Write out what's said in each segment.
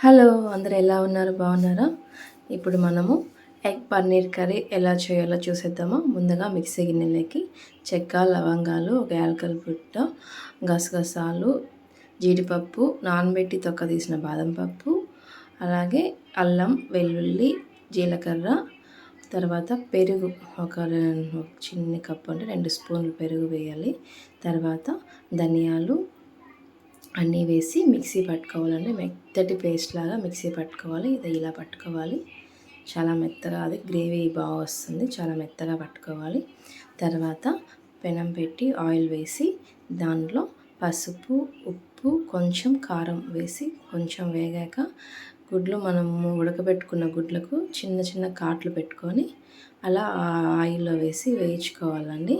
Hello! అందరూ ఎలా ఉన్నారు? బాగున్నారా? ఇప్పుడు మనము ఎగ్ పన్నీర్ కర్రీ ఎలా చేయాలో చూసేద్దామా? ముందుగా మిక్సీ గిన్నెలోకి చెక్క, లవంగాలు, ఒక యాలకుల బుట్ట, గసగసాలు, జీడిపప్పు, నానబెట్టి తొక్క తీసిన బాదం పప్పు, అలాగే అల్లం, వెల్లుల్లి, జీలకర్ర, తర్వాత పెరుగు ఒక చిన్ని కప్పు అంటే 2 స్పూన్లు పెరుగు వేయాలి. తర్వాత ధనియాలు అన్నీ వేసి మిక్సీ పట్టుకోవాలండి. మెత్తటి పేస్ట్ లాగా మిక్సీ పట్టుకోవాలి. ఇది ఇలా పట్టుకోవాలి. చాలా మెత్తగా అది గ్రేవీ బాగా వస్తుంది. చాలా మెత్తగా పట్టుకోవాలి. తర్వాత పెనం పెట్టి ఆయిల్ వేసి దాంట్లో పసుపు, ఉప్పు, కొంచెం కారం వేసి కొంచెం వేగాక గుడ్లు మనము ఉడకబెట్టుకున్న గుడ్లకు చిన్న చిన్న కాట్లు పెట్టుకొని అలా ఆయిల్లో వేసి వేయించుకోవాలండి.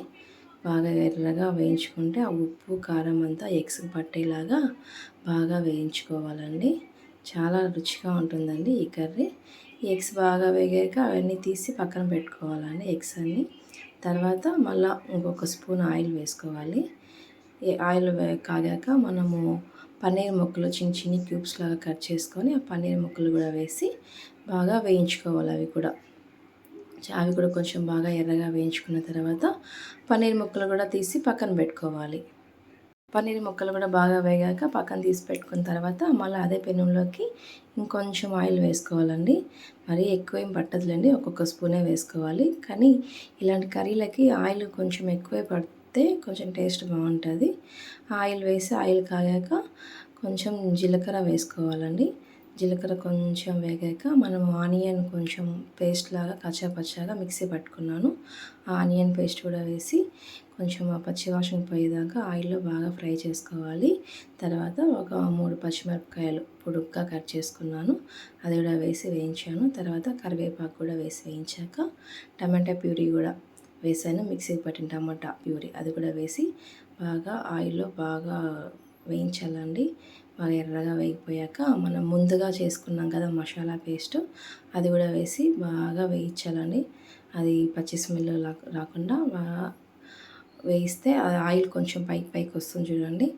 బాగా ఎర్రగా వేయించుకుంటే ఆ ఉప్పు కారం అంతా ఎగ్స్కి పట్టేలాగా బాగా వేయించుకోవాలండి. చాలా రుచిగా ఉంటుందండి ఈ కర్రీ. ఈ ఎగ్స్ బాగా వేగాక అవన్నీ తీసి పక్కన పెట్టుకోవాలండి ఎగ్స్ అన్నీ. తర్వాత మళ్ళీ ఇంకొక స్పూన్ ఆయిల్ వేసుకోవాలి. ఈ ఆయిల్ కాగాక మనము పన్నీర్ ముక్కలు చిన్న చిన్ని క్యూబ్స్ లాగా కట్ చేసుకొని ఆ పన్నీర్ ముక్కలు కూడా వేసి బాగా వేయించుకోవాలి. అవి కూడా కొంచెం బాగా ఎర్రగా వేయించుకున్న తర్వాత పన్నీర్ ముక్కలు కూడా తీసి పక్కన పెట్టుకోవాలి. పన్నీర్ ముక్కలు కూడా బాగా వేగాక పక్కన తీసి పెట్టుకున్న తర్వాత మళ్ళీ అదే పెనంలోకి ఇంకొంచెం ఆయిల్ వేసుకోవాలండి. మరీ ఎక్కువ ఏం పట్టదులేండి, ఒక్కొక్క స్పూనే వేసుకోవాలి. కానీ ఇలాంటి కర్రీలకి ఆయిల్ కొంచెం ఎక్కువే పడితే కొంచెం టేస్ట్ బాగుంటుంది. ఆయిల్ వేసి ఆయిల్ కాగాక కొంచెం జీలకర్ర వేసుకోవాలండి. జీలకర్ర కొంచెం వేగాక మనం ఆనియన్ కొంచెం పేస్ట్ లాగా కచ్చాపచ్చాగా మిక్సీ పట్టుకున్నాను. ఆ ఆనియన్ పేస్ట్ కూడా వేసి కొంచెం ఆ పచ్చివాసన పోయేదాకా ఆయిల్లో బాగా ఫ్రై చేసుకోవాలి. తర్వాత ఒక 3 పచ్చిమిరపకాయలు పొడుగ్గా కట్ చేసుకున్నాను, అది కూడా వేసి వేయించాను. తర్వాత కరివేపాకు కూడా వేసి వేయించాక టమాటా ప్యూరీ కూడా వేసాను, మిక్సీకి పట్టిన టమాటా ప్యూరీ అది కూడా వేసి బాగా ఆయిల్లో బాగా వేయించాలండి. బాగా ఎర్రగా వేగిపోయాక మనం ముందుగా చేసుకున్నాం కదా మసాలా పేస్ట్, అది కూడా వేసి బాగా వేయించాలండి. అది పచ్చి స్మెల్ రాకుండా బాగా వేయిస్తే ఆయిల్ కొంచెం పైకి వస్తుంది చూడండి,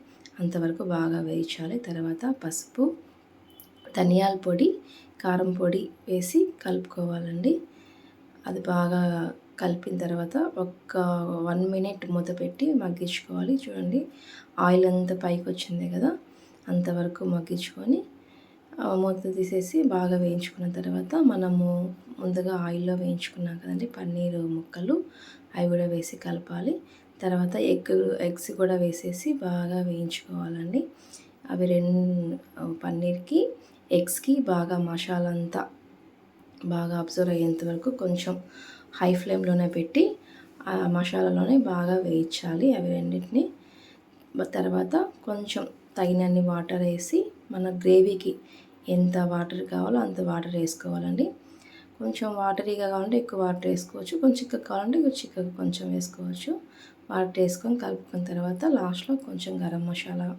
అంతవరకు బాగా వేయించాలి. తర్వాత పసుపు, ధనియాల పొడి, కారం పొడి వేసి కలుపుకోవాలండి. అది బాగా కలిపిన తర్వాత ఒక 1 మినిట్ మూత పెట్టి మగ్గించుకోవాలి. చూడండి ఆయిల్ అంతా పైకి వచ్చింది కదా, అంతవరకు మగ్గించుకొని మూత తీసేసి బాగా వేయించుకున్న తర్వాత మనము ముందుగా ఆయిల్లో వేయించుకున్నాం కదండి పన్నీరు ముక్కలు, అవి కూడా వేసి కలపాలి. తర్వాత ఎగ్స్ కూడా వేసేసి బాగా వేయించుకోవాలండి. అవి పన్నీర్కి ఎగ్స్కి బాగా మసాలా అంతా బాగా అబ్జర్వ్ అయ్యేంత వరకు కొంచెం హై ఫ్లేమ్లోనే పెట్టి ఆ మసాలాలోనే బాగా వేయించాలి అవి రెండింటిని. తర్వాత కొంచెం తగినన్ని వాటర్ వేసి మన గ్రేవీకి ఎంత వాటర్ కావాలో అంత వాటర్ వేసుకోవాలండి. కొంచెం వాటరీగా కావాలంటే ఎక్కువ వాటర్ వేసుకోవచ్చు, కొంచెం చిక్కగా కావాలంటే చిక్కగా కొంచెం వేసుకోవచ్చు. వాటర్ వేసుకొని కలుపుకున్న తర్వాత లాస్ట్లో కొంచెం గరం మసాలా,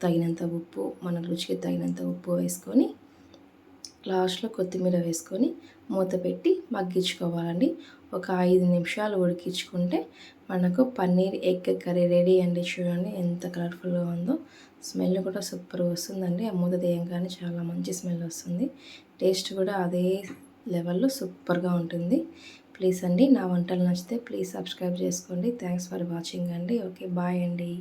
తగినంత ఉప్పు, మన రుచికి తగినంత ఉప్పు వేసుకొని లాస్ట్లో కొత్తిమీర వేసుకొని మూత పెట్టి మగ్గించుకోవాలండి. ఒక 5 నిమిషాలు ఉడికించుకుంటే మనకు పన్నీర్ ఎగ్ కర్రీ రెడీ అండి. చూడండి ఎంత కలర్ఫుల్గా ఉందో, స్మెల్ కూడా సూపర్ వస్తుందండి. ఆ మూత తీయంగానే చాలా మంచి స్మెల్ వస్తుంది. టేస్ట్ కూడా అదే లెవెల్లో సూపర్గా ఉంటుంది. ప్లీజ్ అండి, నా వంటలు నచ్చితే ప్లీజ్ సబ్స్క్రైబ్ చేసుకోండి. థ్యాంక్స్ ఫర్ వాచింగ్ అండి. ఓకే, బాయ్ అండి.